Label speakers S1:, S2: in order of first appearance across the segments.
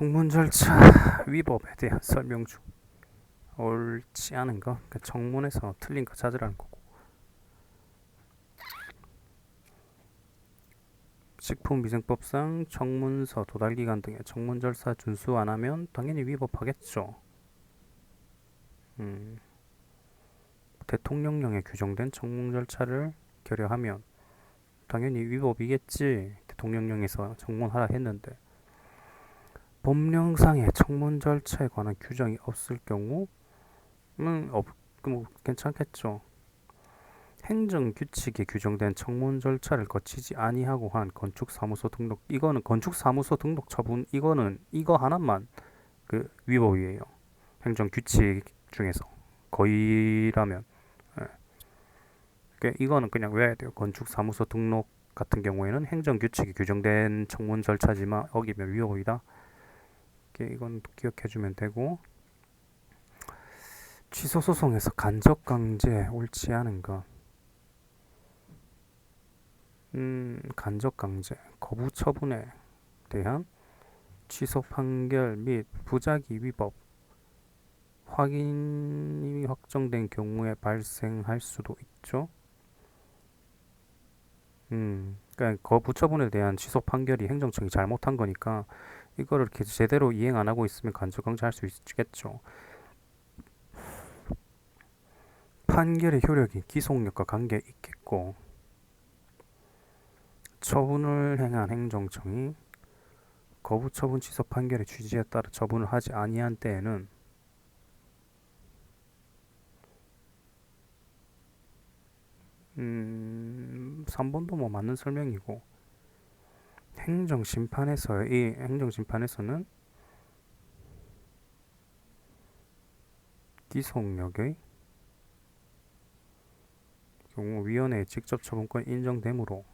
S1: 청문 절차 위법에 대한 설명 중 옳지 않은 거, 그러니까 청문에서 틀린 거 찾으라는 거고. 식품위생법상 청문서 도달기간 등의 청문 절차 준수 안 하면 당연히 위법하겠죠. 음, 대통령령에 규정된 청문 절차를 결여하면 당연히 위법이겠지. 대통령령에서 청문하라 했는데 법령상의 청문 절차에 관한 규정이 없을 경우는 뭐 괜찮겠죠. 행정규칙에 규정된 청문 절차를 거치지 아니하고 한 건축사무소 등록, 이거는 건축사무소 등록 처분, 이거 하나만 그 위법이에요. 행정규칙 중에서 거의라면. 예. 그러니까 이거는 그냥 외워야 돼요. 건축사무소 등록 같은 경우에는 행정규칙이 규정된 청문 절차지만 어기면 위법이다. 이건 기억해주면 되고, 취소소송에서 간접강제 옳지 않은 것. 간접강제, 거부 처분에 대한 취소 판결 및 부작위 위법, 확인이 확정된 경우에 발생할 수도 있죠. 그러니까 거부 처분에 대한 취소 판결이 행정청이 잘못한 거니까 이거를 이렇게 제대로 이행 안 하고 있으면 간접강제할 수 있겠죠. 판결의 효력이 기속력과 관계 있겠고, 처분을 행한 행정청이 거부 처분 취소 판결의 취지에 따라 처분을 하지 아니한 때에는 3번도 뭐 맞는 설명이고, 행정심판에서는 기속력의 경우 위원회의 직접 처분권 인정되므로,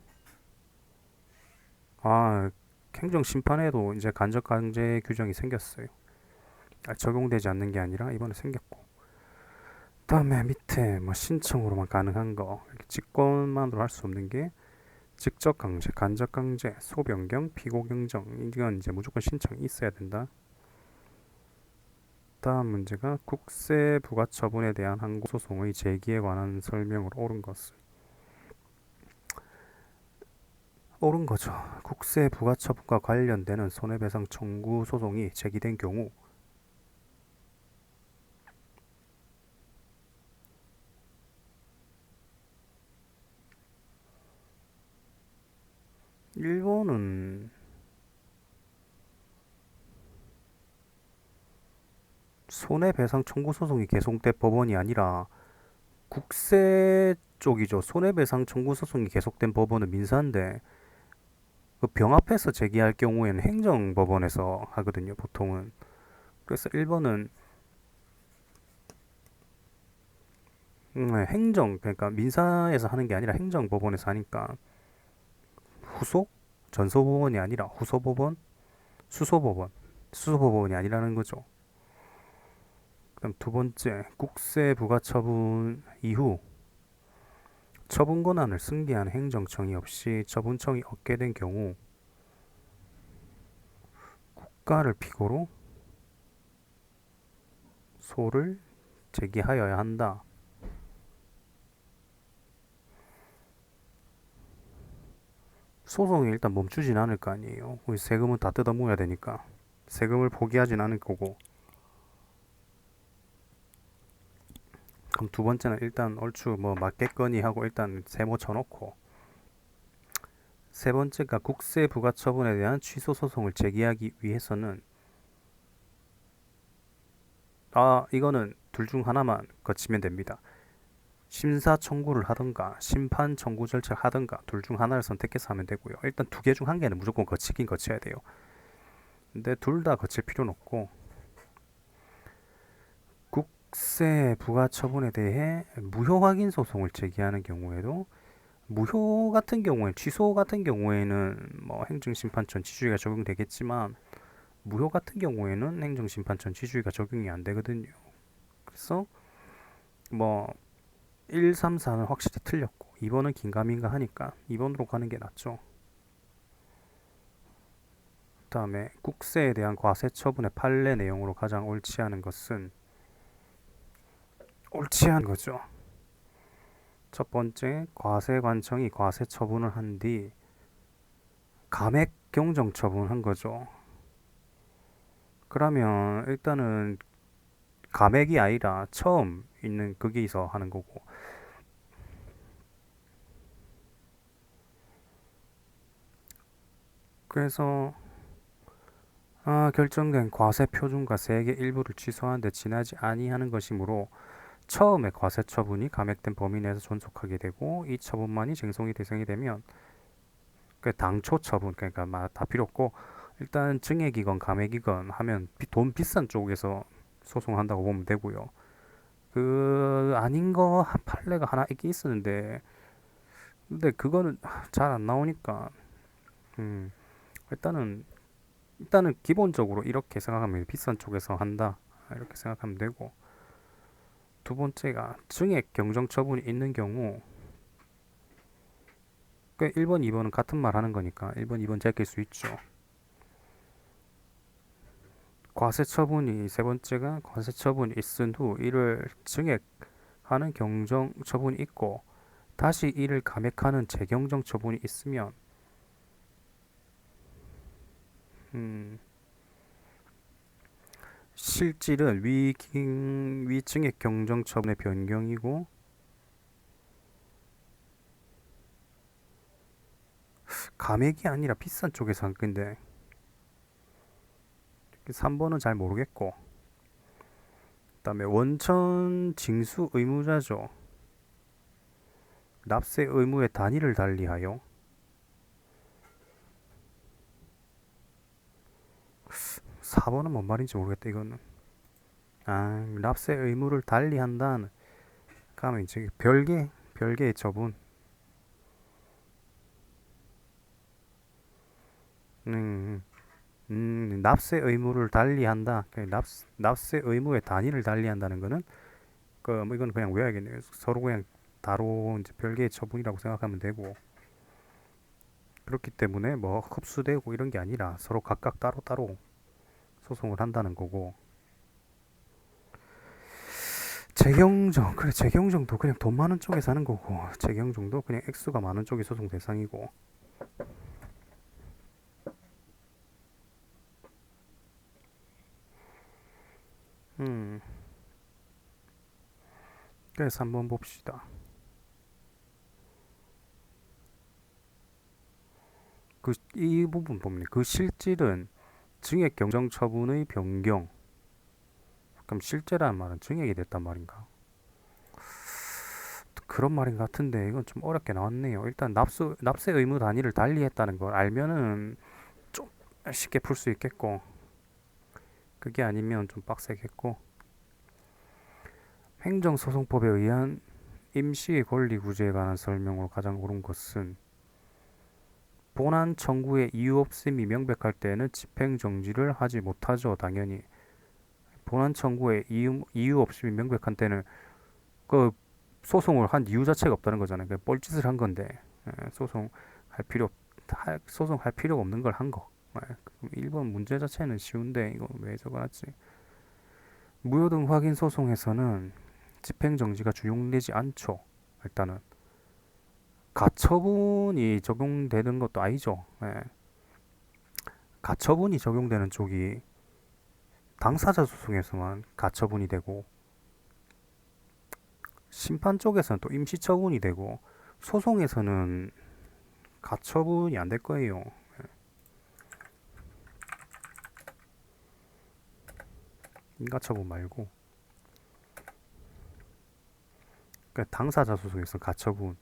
S1: 행정심판에도 이제 간접강제 규정이 생겼어요. 적용되지 않는 게 아니라 이번에 생겼고, 다음에 밑에 뭐 신청으로만 가능한 거, 직권만으로 할 수 없는 게 직접 강제, 간접 강제, 소변경, 피고 경정, 이건 이제 무조건 신청이 있어야 된다. 다음 문제가 국세 부과 처분에 대한 항고 소송의 제기에 관한 설명으로 옳은 거죠. 국세 부과 처분과 관련되는 손해배상 청구 소송이 제기된 경우, 일본은 손해배상 청구 소송이 계속된 법원이 아니라 국세 쪽이죠. 손해배상 청구 소송이 계속된 법원은 민사인데, 그 병합해서 제기할 경우에는 행정법원에서 하거든요, 보통은. 그래서 일본은 그러니까 민사에서 하는 게 아니라 행정법원에서 하니까 후속 전소법원이 아니라 후소법원, 수소법원, 수소법원이 아니라는 거죠. 그럼 두 번째, 국세 부과 처분 이후 처분 권한을 승계한 행정청이 없이 처분청이 얻게 된 경우 국가를 피고로 소를 제기하여야 한다. 소송이 일단 멈추진 않을 거 아니에요. 우리 세금은 다 뜯어모아야 되니까 세금을 포기하진 않을 거고. 그럼 두 번째는 일단 얼추 뭐 맞겠거니 하고 일단 세모 쳐놓고, 세 번째가 국세 부과 처분에 대한 취소 소송을 제기하기 위해서는 이거는 둘 중 하나만 거치면 됩니다. 심사 청구를 하든가 심판 청구 절차를 하든가 둘 중 하나를 선택해서 하면 되고요. 일단 두 개 중 한 개는 무조건 거치긴 거쳐야 돼요. 근데 둘 다 거칠 필요는 없고, 국세 부과 처분에 대해 무효 확인 소송을 제기하는 경우에도, 무효 같은 경우에 취소 같은 경우에는 뭐 행정심판청 지주의가 적용되겠지만 무효 같은 경우에는 행정심판청 지주의가 적용이 안 되거든요. 그래서 뭐 1, 3, 4는 확실히 틀렸고 2번은 긴가민가 하니까 2번으로 가는 게 낫죠. 다음에 국세에 대한 과세 처분의 판례 내용으로 가장 옳지 않은 것은 옳지 않은 거죠. 첫 번째, 과세관청이 과세 처분을 한 뒤 감액 경정 처분한 거죠. 그러면 일단은 감액이 아니라 처음 있는 거기서 하는 거고, 그래서 결정된 과세 표준과 세액의 일부를 취소하는데 지나지 아니하는 것이므로 처음에 과세 처분이 감액된 범위 내에서 존속하게 되고, 이 처분만이 쟁송이 대상이 되면 그 당초 처분, 그러니까 다 필요 없고 일단 증액이건 감액이건 하면 돈 비싼 쪽에서 소송한다고 보면 되고요. 그 아닌 거 판례가 하나 있긴 있었는데, 근데 그거는 잘 안 나오니까 음, 일단은 기본적으로 이렇게 생각하면 비싼 쪽에서 한다, 이렇게 생각하면 되고, 두 번째가 증액 경정 처분이 있는 경우, 그 1번, 2번은 같은 말 하는 거니까 1번, 2번 제낄 수 있죠. 과세 처분이, 세 번째가 과세 처분이 있은 후 이를 증액하는 경정 처분이 있고 다시 이를 감액하는 재경정 처분이 있으면 실질은 위증액 경정 처분의 변경이고, 감액이 아니라 비싼 쪽에서 한 건데 3번은 잘 모르겠고, 그 다음에 원천 징수 의무자죠. 납세 의무의 단위를 달리하여, 4번은 뭔 말인지 모르겠다 이거는. 납세 의무를 달리한다는 가면 이제 별개의 처분. 납세 의무를 달리한다. 납세 의무의 단위를 달리한다는 거는 뭐 이건 그냥 외워야겠네요. 서로 그냥 다로 이제 별개의 처분이라고 생각하면 되고, 그렇기 때문에 뭐 흡수되고 이런 게 아니라 서로 각각 따로따로 소송을 한다는 거고, 재경정, 그래, 재경정도 그냥 돈 많은 쪽에서 하는 거고, 재경정도 그냥 액수가 많은 쪽이 소송 대상이고. 음 그래서 한번 봅시다. 이 부분 보면 그 실질은 증액 경정 처분의 변경. 그럼 실제라는 말은 증액이 됐단 말인가? 그런 말인 것 같은데 이건 좀 어렵게 나왔네요. 일단 납세 의무 단위를 달리했다는 걸 알면은 좀 쉽게 풀 수 있겠고, 그게 아니면 좀 빡세겠고. 행정소송법에 의한 임시의 권리 구제에 관한 설명으로 가장 옳은 것은, 본안 청구의 이유 없음이 명백할 때에는 집행정지를 하지 못하죠. 당연히 본안 청구의 이유 없음이 명백한 때는 그 소송을 한 이유 자체가 없다는 거잖아요. 그 뻘짓을 한 건데, 소송할 필요가 없는 걸 한 거. 1번 문제 자체는 쉬운데 이거 왜 적어놨지? 무효등 확인 소송에서는 집행정지가 준용되지 않죠. 일단은 가처분이 적용되는 것도 아니죠. 가처분이 적용되는 쪽이 당사자 소송에서만 가처분이 되고, 심판 쪽에서는 또 임시처분이 되고, 소송에서는 가처분이 안 될 거예요. 인가처분 말고. 그러니까 당사자 소송에서 가처분.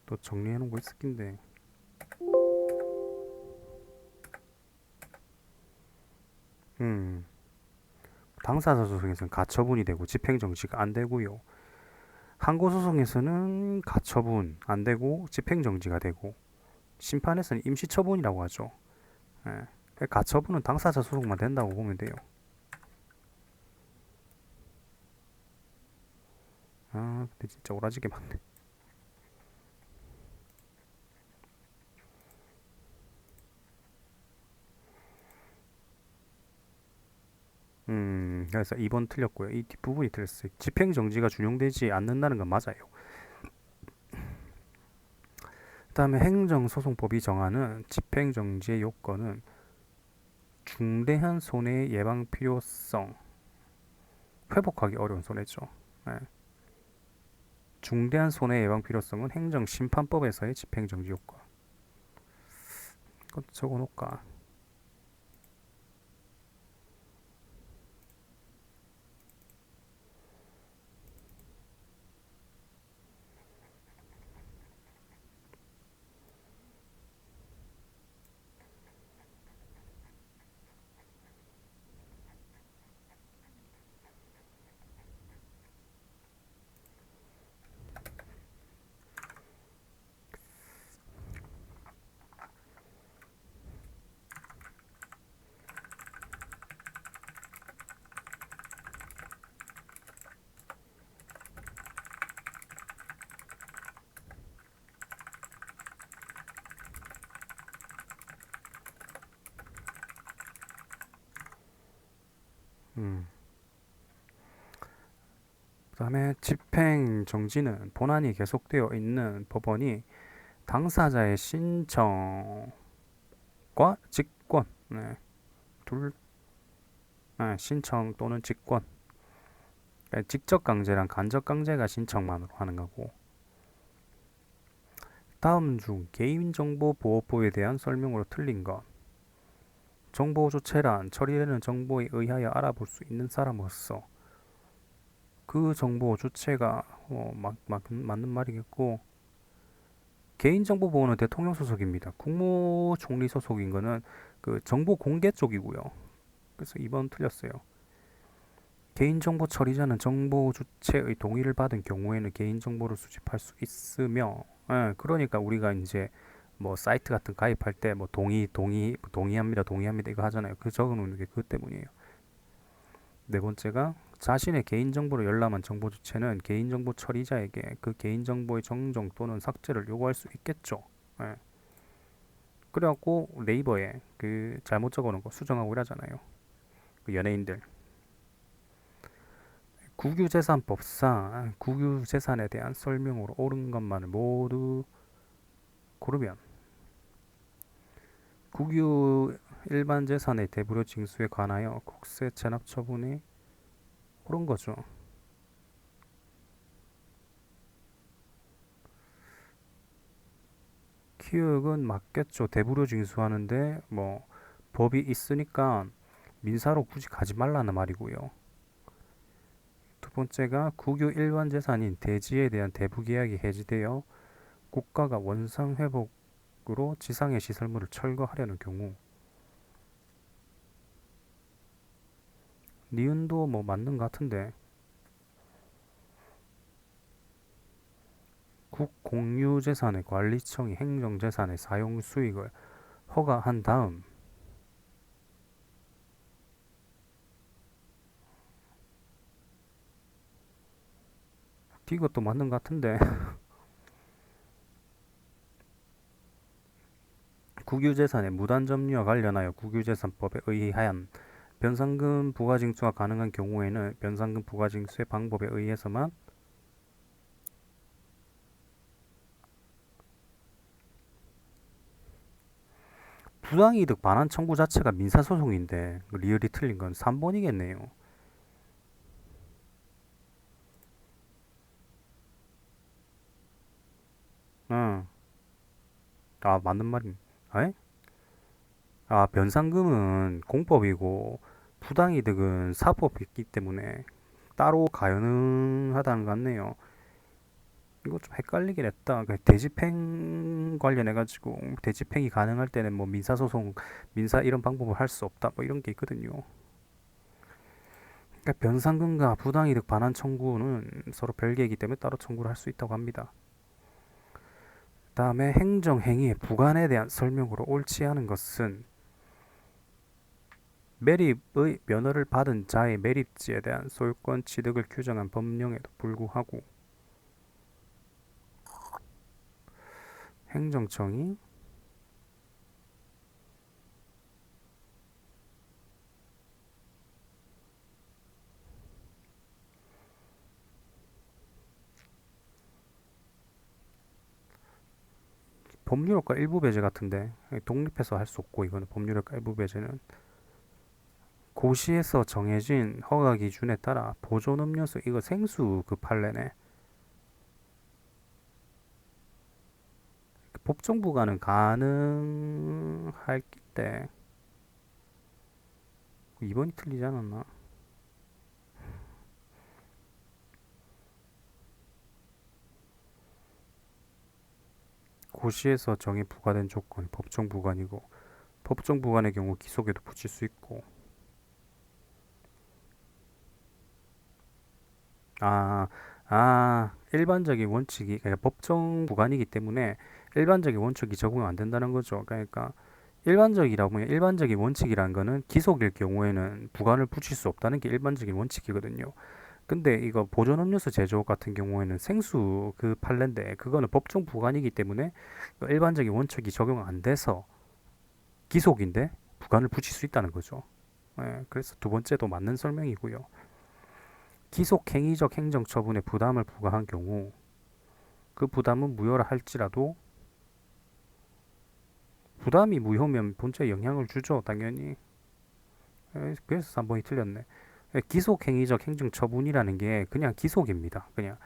S1: 또 정리해 놓은 거 있을 텐데. 당사자 소송에서는 가처분이 되고 집행정지가 안 되고요. 항고소송에서는 가처분 안 되고 집행정지가 되고, 심판에서는 임시처분이라고 하죠. 가처분은 당사자 소송만 된다고 보면 돼요. 아, 근데 진짜 오라지게 많네. 그래서 2번 틀렸고요. 이 뒷부분이 틀렸어요. 집행정지가 준용되지 않는다는 건 맞아요. 그 다음에 행정소송법이 정하는 집행정지의 요건은 중대한 손해 예방 필요성, 회복하기 어려운 손해죠. 네. 중대한 손해 예방 필요성은 행정심판법에서의 집행정지 요건. 이것도 적어놓을까? 음. 그다음에 집행정지는 본안이 계속되어 있는 법원이 당사자의 신청과 직권, 네, 둘, 네, 신청 또는 직권, 그러니까 직접 강제랑 간접 강제가 신청만으로 하는 거고. 다음 중 개인정보보호법에 대한 설명으로 틀린 것. 정보 조체란 처리되는 정보에 의하여 알아볼 수 있는 사람으로서 그 정보 주체가 맞는 말이겠고, 개인정보보호는 대통령 소속입니다. 국무총리 소속인 거는 그 정보 공개 쪽이고요. 그래서 2번 틀렸어요. 개인정보 처리자는 정보 주체의 동의를 받은 경우에는 개인정보를 수집할 수 있으며, 그러니까 우리가 이제 뭐 사이트 같은 가입할 때 뭐 동의합니다 이거 하잖아요. 그 적어놓는 게 그것 때문이에요. 네 번째가 자신의 개인정보를 열람한 정보 주체는 개인정보 처리자에게 그 개인정보의 정정 또는 삭제를 요구할 수 있겠죠. 예. 그래갖고 네이버에 그 잘못 적어놓은 거 수정하고 이러잖아요. 그 연예인들. 국유재산법상 국유재산에 대한 설명으로 옳은 것만을 모두 고르면 국유 일반 재산의 대부료 징수에 관하여 국세 체납 처분이 옳은 거죠. 키읔은 맞겠죠. 대부료 징수하는데 뭐 법이 있으니까 민사로 굳이 가지 말라는 말이고요. 두 번째가 국유 일반 재산인 대지에 대한 대부 계약이 해지되어 국가가 원상 회복으로 지상의 시설물을 철거하려는 경우, 니은도 뭐 맞는 것 같은데, 국공유재산의 관리청이 행정재산의 사용 수익을 허가한 다음, 이것도 맞는 것 같은데, 국유재산의 무단 점유와 관련하여 국유재산법에 의한 변상금 부과징수가 가능한 경우에는 변상금 부과징수의 방법에 의해서만 부당이득 반환 청구 자체가 민사소송인데 리얼이 틀린 건 3번이겠네요. 응. 아, 맞는 말임. 에? 아, 변상금은 공법이고 부당이득은 사법이기 때문에 따로 가능하다는 것 같네요. 이거 좀 헷갈리긴 했다. 그 대집행 관련해가지고 대집행이 가능할 때는 뭐 민사소송, 민사 이런 방법을 할 수 없다. 뭐 이런 게 있거든요. 그러니까 변상금과 부당이득 반환 청구는 서로 별개이기 때문에 따로 청구를 할 수 있다고 합니다. 다음에 행정행위의 부관에 대한 설명으로 옳지 않은 것은 매립의 면허를 받은 자의 매립지에 대한 소유권 취득을 규정한 법령에도 불구하고 행정청이 법률효과 일부 배제 같은데 독립해서 할 수 없고 이거는 법률효과 일부 배제는 고시에서 정해진 허가 기준에 따라 보존 음료수 이거 생수 그 판례네. 법정 부과는 가능할 때 2번이 틀리지 않았나? 고시에서 정해 부과된 조건이 법정 부관이고 법정 부관의 경우 기속에도 붙일 수 있고 아, 일반적인 원칙이 그러니까 법정 부관이기 때문에 일반적인 원칙이 적용 안 된다는 거죠. 그러니까 일반적이라고 하면 일반적인 원칙이라는 거는 기속일 경우에는 부관을 붙일 수 없다는 게 일반적인 원칙이거든요. 근데 이거 보존 음료수 제조업 같은 경우에는 생수 그 판례인데 그거는 법정 부관이기 때문에 일반적인 원칙이 적용 안 돼서 기속인데 부관을 붙일 수 있다는 거죠. 예, 그래서 두 번째도 맞는 설명이고요. 기속 행위적 행정처분에 부담을 부과한 경우 그 부담은 무효라 할지라도 부담이 무효면 본체에 영향을 주죠, 당연히. 그래서 3번이 틀렸네. 기속 행위적 행정처분이라는 게 그냥 기속입니다. 그냥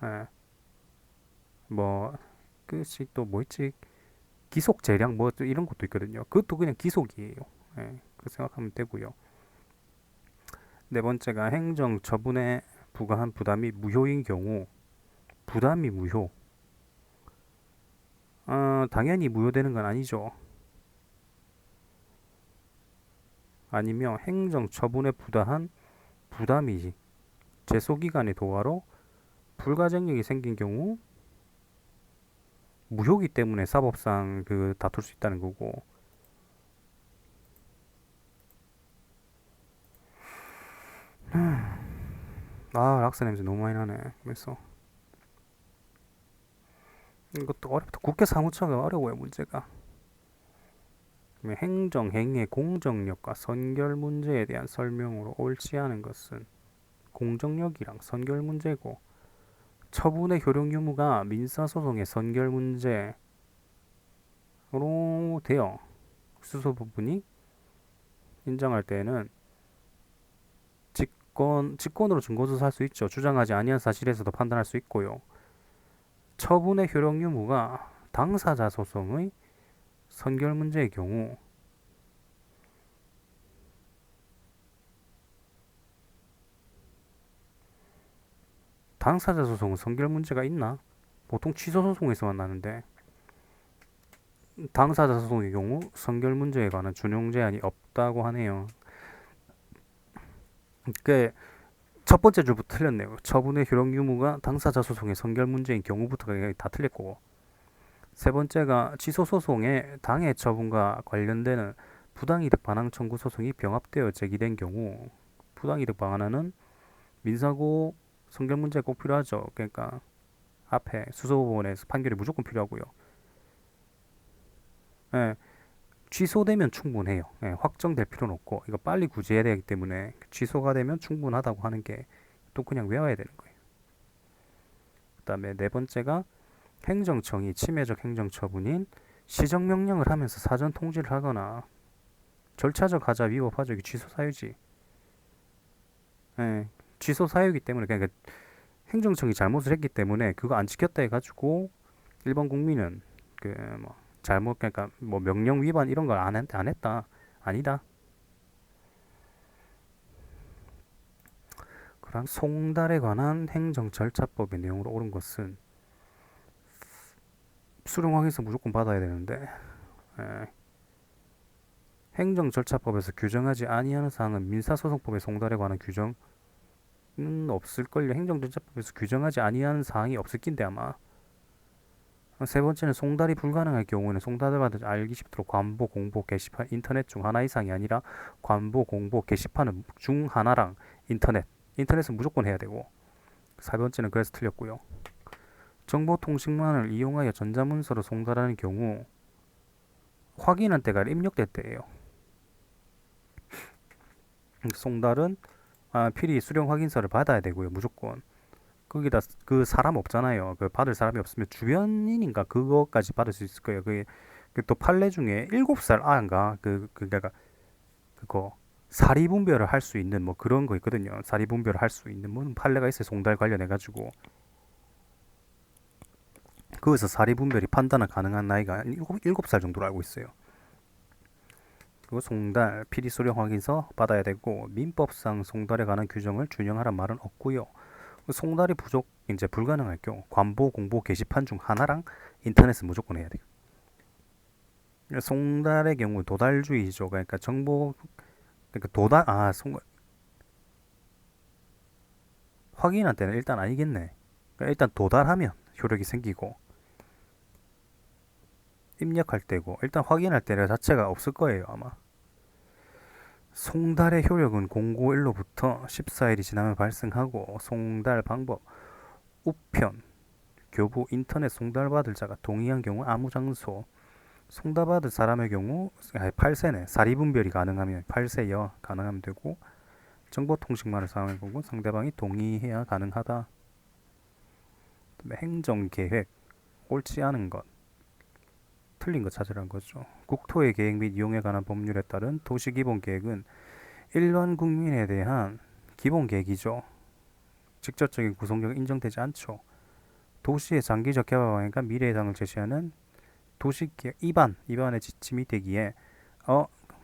S1: 예, 뭐 그것이 또 뭐 있지? 기속 재량 뭐 이런 것도 있거든요. 그것도 그냥 기속이에요. 예, 그 생각하면 되고요. 네 번째가 행정 처분에 부과한 부담이 무효인 경우 부담이 무효. 당연히 무효되는 건 아니죠. 아니면 행정 처분에 부과한 부담이 제소기간의 도화로 불가정력이 생긴 경우 무효기 때문에 사법상 그 다툴 수 있다는 거고. 락사 냄새 너무 많이 나네. 그래서 이것도 어렵다. 국회 사무처가 어려워요, 문제가. 행정 행위의 공정력과 선결 문제에 대한 설명으로 옳지 않은 것은 공정력이랑 선결 문제고 처분의 효력 유무가 민사소송의 선결 문제로 되어 수소부분이 인정할 때에는 직권으로 증거조사할 수 있죠. 주장하지 아니한 사실에서도 판단할 수 있고요. 처분의 효력 유무가 당사자 소송의 선결 문제의 경우 당사자 소송은 선결 문제가 있나? 보통 취소 소송에서만 나는데 당사자 소송의 경우 선결 문제에 관한 준용 제한이 없다고 하네요. 첫 번째 줄부터 틀렸네요. 처분의 효력 유무가 당사자 소송의 선결 문제인 경우부터가 다 틀렸고 세 번째가 취소 소송의 당해 처분과 관련되는 부당이득 반환 청구 소송이 병합되어 제기된 경우 부당이득 반환은 민사고 선결 문제 꼭 필요하죠. 그러니까 앞에 수소법원에서 판결이 무조건 필요하고요. 예, 취소되면 충분해요. 예, 확정될 필요는 없고 이거 빨리 구제해야 되기 때문에 취소가 되면 충분하다고 하는 게 또 그냥 외워야 되는 거예요. 그다음에 네 번째가 행정청이 침해적 행정처분인 시정명령을 하면서 사전 통지를 하거나 절차적 하자 위법하죠. 이게 취소 사유지. 예, 취소 사유이기 때문에 그러니까 행정청이 잘못을 했기 때문에 그거 안 지켰다 해가지고 일반 국민은 그 뭐 잘못 그러니까 뭐 명령 위반 이런 걸 안 했다 아니다. 그럼 송달에 관한 행정 절차법의 내용으로 옳은 것은 수령 확인서 무조건 받아야 되는데 에, 행정 절차법에서 규정하지 아니하는 사항은 민사소송법의 송달에 관한 규정은 없을걸요. 행정 절차법에서 규정하지 아니하는 사항이 없을 낀데 아마. 세 번째는 송달이 불가능할 경우에는 송달을 받아 알기 쉽도록 관보, 공보, 게시판, 인터넷 중 하나 이상이 아니라 관보, 공보, 게시판은 중 하나랑 인터넷은 무조건 해야 되고 세 번째는 그래서 틀렸고요. 정보통신망을 이용하여 전자문서로 송달하는 경우 확인한 때가 입력될 때예요. 송달은 필히 수령 확인서를 받아야 되고요. 무조건. 거기다 그 사람 없잖아요. 그 받을 사람이 없으면 주변인인가 그거까지 받을 수 있을 거예요. 그또 판례 중에 7살 아인가 그니까 그거 사리분별을 할 수 있는 뭐 그런 거 있거든요. 사리분별을 할 수 있는 뭐 판례가 있어요. 송달 관련해 가지고. 거기서 사리분별이 판단이 가능한 나이가 7살 정도로 알고 있어요. 그리고 송달, 필히 수령 확인서 받아야 되고 민법상 송달에 관한 규정을 준용하란 말은 없고요. 송달이 이제 불가능할 경우 관보, 공보, 게시판 중 하나랑 인터넷은 무조건 해야 돼요. 송달의 경우 도달주의죠. 그러니까 확인할 때는 일단 아니겠네. 그러니까 일단 도달하면 효력이 생기고 입력할 때고 일단 확인할 때 자체가 없을 거예요 아마. 송달의 효력은 공고일로부터 14일이 지나면 발생하고 송달 방법 우편, 교부, 인터넷 송달받을 자가 동의한 경우 아무 장소 송달받을 사람의 경우 8세네 사리분별이 가능하면 8세여 가능하면 되고 정보통신망을 사용할 경우 상대방이 동의해야 가능하다. 행정계획 옳지 않은 것 틀린 거 찾으라는 거죠. 국토의 계획 및 이용에 관한 법률에 따른 도시기본계획은 일반 국민에 대한 기본계획이죠. 직접적인 구속력은 인정되지 않죠. 도시의 장기적 개발 방향과 미래의 당을 제시하는 도시계획 입안의 지침이 되기에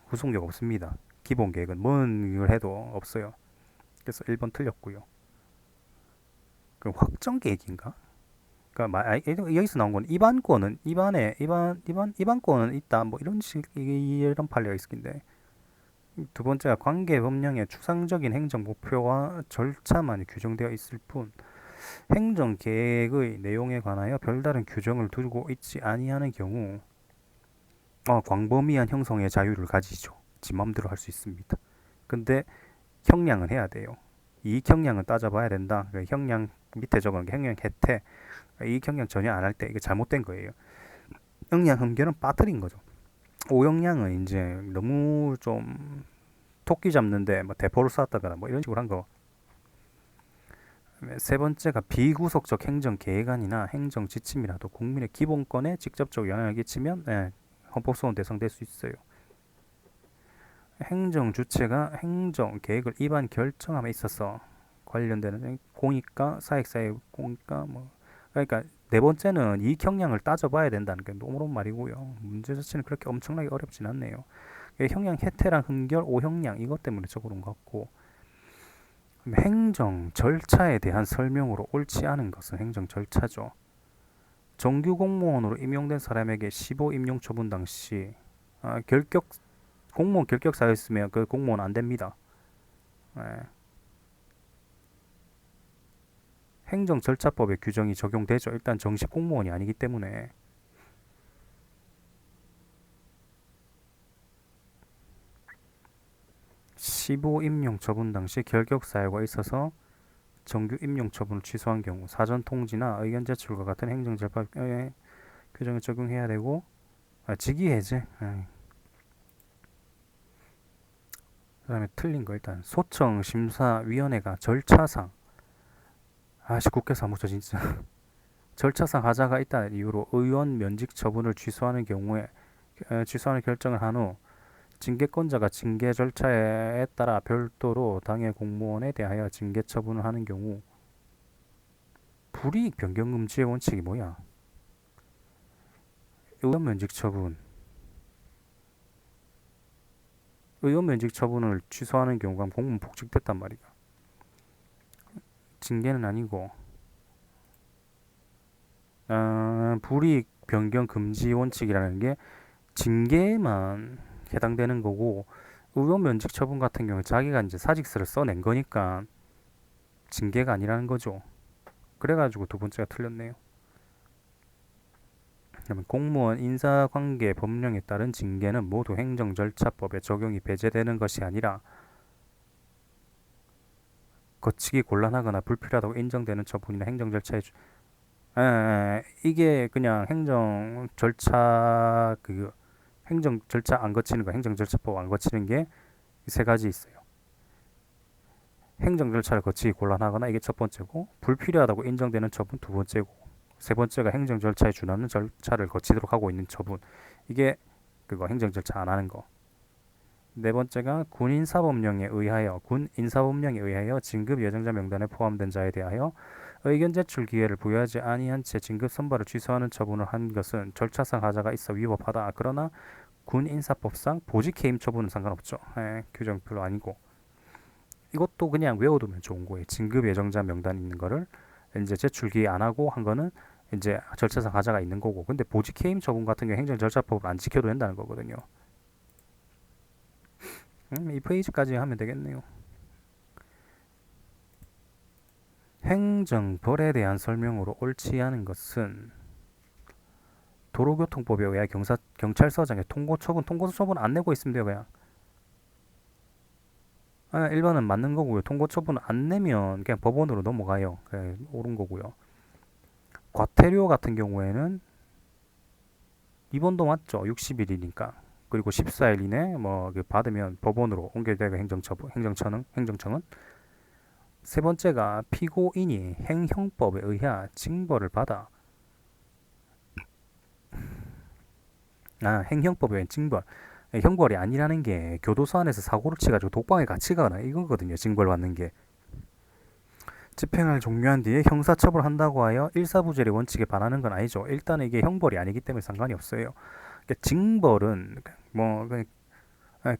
S1: 구속력 없습니다. 기본계획은 뭔 걸 해도 없어요. 그래서 1번 틀렸고요. 그럼 확정계획인가? 그러니까 여기서 나온 건 입안권은 있다 뭐 이런 판례가 있을 텐데 두 번째가 관계법령의 추상적인 행정 목표와 절차만 규정되어 있을 뿐 행정계획의 내용에 관하여 별다른 규정을 두고 있지 아니하는 경우 광범위한 형성의 자유를 가지죠. 지 맘대로 할 수 있습니다. 근데 형량은 해야 돼요. 이익 형량은 따져봐야 된다. 형량 밑에 적은 게 형량 혜택 이익 형량 전혀 안 할 때 이게 잘못된 거예요. 형량 흠결은 빠뜨린 거죠. 오형량은 이제 너무 좀 토끼 잡는데 뭐 대포를 쐈다거나 뭐 이런 식으로 한 거. 세 번째가 비구속적 행정 계획안이나 행정 지침이라도 국민의 기본권에 직접적 영향을 끼치면 헌법소원 대상될 수 있어요. 행정 주체가 행정 계획을 입안 결정함에 있어서 관련되는 공익과 사익사의 공익과 그러니까 네 번째는 이익 형량을 따져봐야 된다는 게 너무런 말이고요. 문제 자체는 그렇게 엄청나게 어렵진 않네요. 형량 혜택랑 흠결 5형량 이것 때문에 적어놓은 것 같고 행정 절차에 대한 설명으로 옳지 않은 것은 행정 절차죠. 정규 공무원으로 임용된 사람에게 15 임용 처분 당시 공무원 결격사였으면 그 공무원 안 됩니다. 행정절차법의 규정이 적용되죠. 일단 정식 공무원이 아니기 때문에. (15) 임용 처분 당시 결격 사유가 있어서 정규 임용 처분을 취소한 경우 사전 통지나 의견 제출과 같은 행정절차법의 규정을 적용해야 되고 직위 해제. 그다음에 틀린 거 일단 소청심사위원회가 절차상 국회 사무처 진짜 절차상 하자가 있다는 이유로 의원 면직 처분을 취소하는 경우에 취소하는 결정을 한 후 징계권자가 징계 절차에 따라 별도로 당해 공무원에 대하여 징계 처분을 하는 경우 불이익 변경 금지의 원칙이 뭐야? 의원 면직 처분을 취소하는 경우가 공무원 복직됐단 말이야. 징계는 아니고 불이익 변경 금지 원칙이라는 게 징계만 해당되는 거고 의원 면직 처분 같은 경우 자기가 이제 사직서를 써낸 거니까 징계가 아니라는 거죠. 그래가지고 두 번째가 틀렸네요. 그러면 공무원 인사관계 법령에 따른 징계는 모두 행정절차법에 적용이 배제되는 것이 아니라 거치기 곤란하거나 불필요하다고 인정되는 처분이나 행정절차에 이게 그냥 행정 절차 행정 절차 안 거치는 거, 행정 절차법 안 거치는 게 세 가지 있어요. 행정 절차를 거치기 곤란하거나 이게 첫 번째고, 불필요하다고 인정되는 처분 두 번째고, 세 번째가 행정 절차에 준하는 절차를 거치도록 하고 있는 처분. 이게 그거 행정 절차 안 하는 거. 네 번째가 군 인사법령에 의하여 진급 예정자 명단에 포함된 자에 대하여 의견 제출 기회를 부여하지 아니한 채 진급 선발을 취소하는 처분을 한 것은 절차상 하자가 있어 위법하다. 그러나 군 인사법상 보직 해임 처분은 상관없죠. 규정 별로 아니고. 이것도 그냥 외워두면 좋은 거예요. 진급 예정자 명단 있는 거를 이제 제출 기회 안 하고 한 거는 이제 절차상 하자가 있는 거고. 근데 보직 해임 처분 같은 경우 행정 절차법을 안 지켜도 된다는 거거든요. 이 페이지까지 하면 되겠네요. 행정벌에 대한 설명으로 옳지 않은 것은 도로교통법에 의해 경찰서장에 통고처분 안 내고 있으면 돼요, 그냥. 1번은 맞는 거고요. 통고처분 안 내면 그냥 법원으로 넘어가요. 그냥 옳은 거고요. 과태료 같은 경우에는 2번도 맞죠. 60일이니까. 그리고 14일 이내 받으면 법원으로 옮겨야 행정청은. 세 번째가 피고인이 행형법에 의해 징벌을 받아. 행형법에 의한 징벌. 형벌이 아니라는 게 교도소 안에서 사고를 치가지고 독방에 같이 가거나 이거거든요. 징벌 받는 게. 집행을 종료한 뒤에 형사처벌한다고 하여 일사부재의 원칙에 반하는 건 아니죠. 일단은 이게 형벌이 아니기 때문에 상관이 없어요. 그러니까 징벌은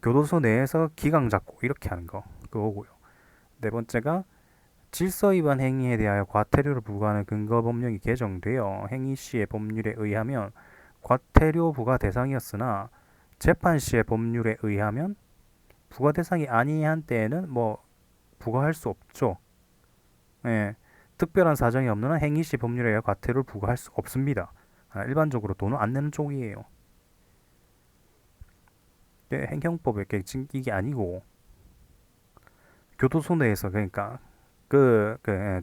S1: 교도소 내에서 기강 잡고 이렇게 하는 거 그거고요. 네 번째가 질서 위반 행위에 대하여 과태료를 부과하는 근거 법령이 개정되어 행위 시의 법률에 의하면 과태료 부과 대상이었으나 재판 시의 법률에 의하면 부과 대상이 아니한 때에는 부과할 수 없죠. 특별한 사정이 없는 한 행위 시 법률에 의해 과태료를 부과할 수 없습니다. 일반적으로 돈을 안 내는 쪽이에요. 행형법에 이게 아니고 교도소 내에서 그러니까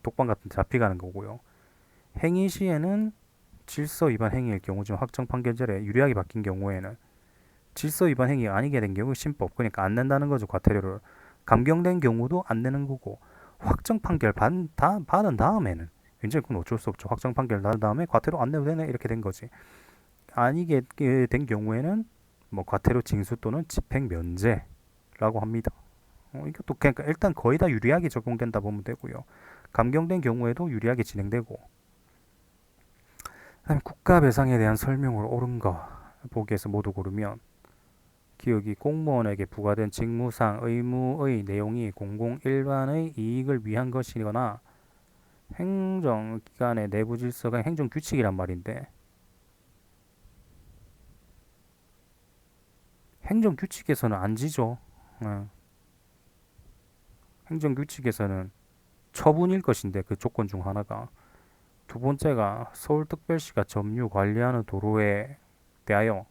S1: 독방 같은 데 잡혀가는 거고요. 행위 시에는 질서 위반 행위일 경우 중 확정 판결절에 유리하게 바뀐 경우에는 질서 위반 행위가 아니게 된 경우 신법 그러니까 안 낸다는 거죠. 과태료를 감경된 경우도 안 내는 거고 확정 판결 받은 다음에는 이제 그건 어쩔 수 없죠. 확정 판결 받은 다음에 과태료 안 내도 되네 이렇게 된 거지. 아니게 된 경우에는 과태료 징수 또는 집행 면제라고 합니다. 이것도 그러니까 일단 거의 다 유리하게 적용된다 보면 되고요. 감경된 경우에도 유리하게 진행되고. 그다음에 국가 배상에 대한 설명으로 옳은 거 보기에서 모두 고르면 기억이 공무원에게 부과된 직무상 의무의 내용이 공공 일반의 이익을 위한 것이거나 행정기관의 내부 질서가 행정규칙이란 말인데 행정규칙에서는 안 지죠. 행정규칙에서는 처분일 것인데 그 조건 중 하나가 두 번째가 서울특별시가 점유 관리하는 도로에 대하여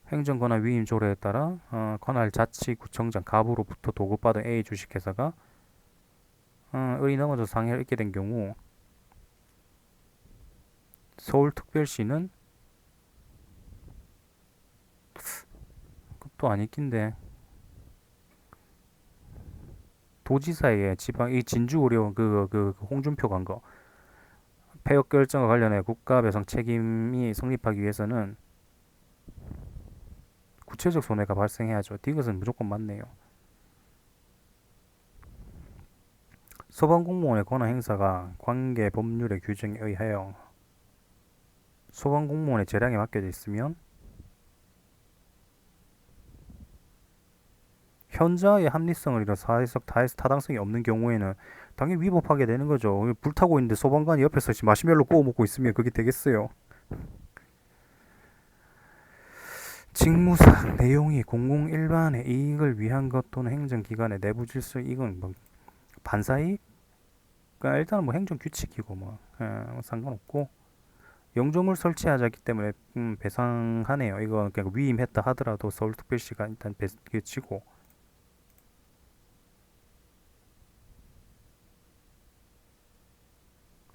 S1: 행정권한 위임 조례에 따라 관할 자치구청장 갑으로부터 도급받은 A 주식회사가 을이 넘어져 상해를 입게 된 경우 서울특별시는 그것도 아니긴데 도지사의 지방 이 진주의료 그 홍준표 간 거 폐업 결정과 관련해 국가 배상 책임이 성립하기 위해서는 구체적 손해가 발생해야죠. 이것은 무조건 맞네요. 소방공무원의 권한 행사가 관계 법률의 규정에 의하여 소방공무원의 재량에 맡겨져 있으면 현저하의 합리성을 잃어 사회적 타당성이 없는 경우에는 당연히 위법하게 되는 거죠. 불타고 있는데 소방관이 옆에서 마시멜로 구워 먹고 있으면 그게 되겠어요. 직무상 내용이 공공 일반의 이익을 위한 것 또는 행정기관의 내부 질서 이건 반사이익? 그러니까 일단은 행정규칙이고 상관없고 영조물 설치하자기 때문에 배상하네요. 이거 그냥 위임했다 하더라도 서울특별시가 일단 치고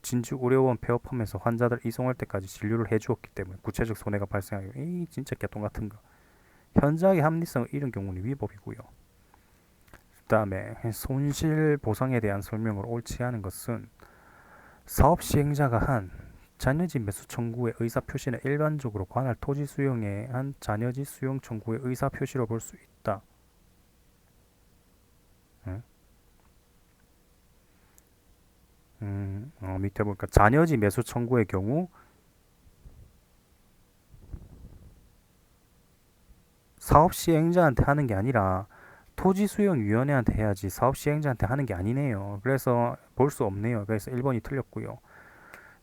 S1: 진주의료원 폐업하면서 환자들 이송할 때까지 진료를 해주었기 때문에 구체적 손해가 발생하여 이 진짜 개똥 같은 거. 현저하게 합리성을 잃은 경우는 위법이고요. 그다음에 손실 보상에 대한 설명을 옳지 않은 것은 사업 시행자가 한 잔여지 매수 청구의 의사 표시는 일반적으로 관할 토지 수용에 한 잔여지 수용 청구의 의사 표시로 볼 수 있다. 응? 밑에 보니까 잔여지 매수 청구의 경우 사업 시행자한테 하는 게 아니라 토지 수용 위원회한테 해야지 사업 시행자한테 하는 게 아니네요. 그래서 볼 수 없네요. 그래서 1번이 틀렸고요.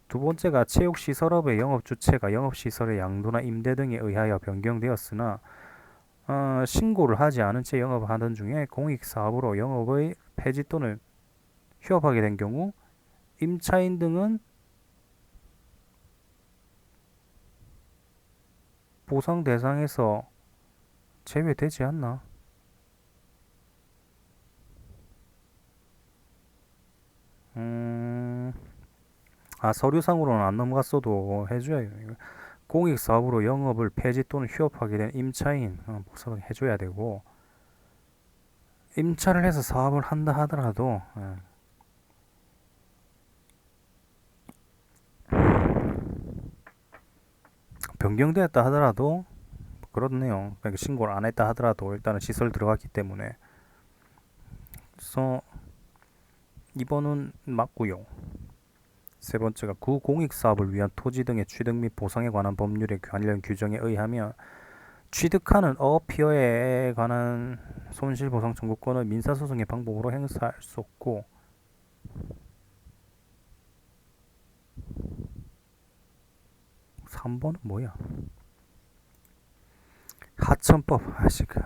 S1: 두 번째가 체육시설업의 영업 주체가 영업시설의 양도나 임대 등에 의하여 변경되었으나 신고를 하지 않은 채 영업을 하던 중에 공익사업으로 영업의 폐지 또는 휴업하게 된 경우 임차인 등은 보상 대상에서 제외되지 않나? 서류상으로는 안 넘어갔어도 해줘야 해요. 공익사업으로 영업을 폐지 또는 휴업하게 된 임차인 보상을 해줘야 되고 임차를 해서 사업을 한다 하더라도 변경되었다 하더라도 그렇네요. 그러니까 신고를 안 했다 하더라도 일단은 시설 들어갔기 때문에 그래서 2번은 맞고요. 세 번째가 구공익사업을 위한 토지 등의 취득 및 보상에 관한 법률의 관련 규정에 의하면 취득하는 어업피어에 관한 손실보상 청구권을 민사소송의 방법으로 행사할 수 없고 3번은 뭐야? 하천법,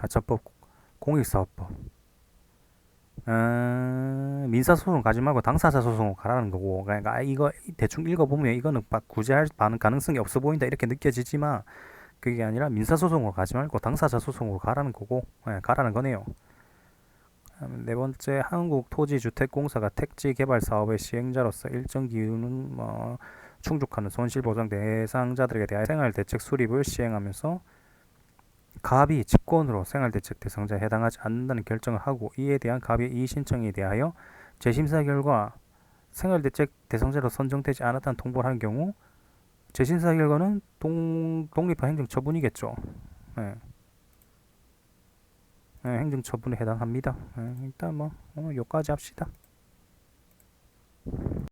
S1: 하천법 공익사업법 민사소송 가지 말고 당사자 소송으로 가라는 거고 그러니까 이거 대충 읽어보면 이거는 구제할 가능성이 없어 보인다 이렇게 느껴지지만 그게 아니라 민사소송으로 가지 말고 당사자 소송으로 가라는 거고 가라는 거네요. 네 번째 한국토지주택공사가 택지 개발 사업의 시행자로서 일정 기준은 충족하는 손실보상 대상자들에게 대하여 생활대책 수립을 시행하면서 갑이 직권으로 생활대책 대상자에 해당하지 않는다는 결정을 하고 이에 대한 갑의 이의신청에 대하여 재심사 결과 생활대책 대상자로 선정되지 않았다는 통보를 한 경우 재심사 결과는 독립한 행정처분이겠죠. 네. 네, 행정처분에 해당합니다. 네, 일단 여기까지 합시다.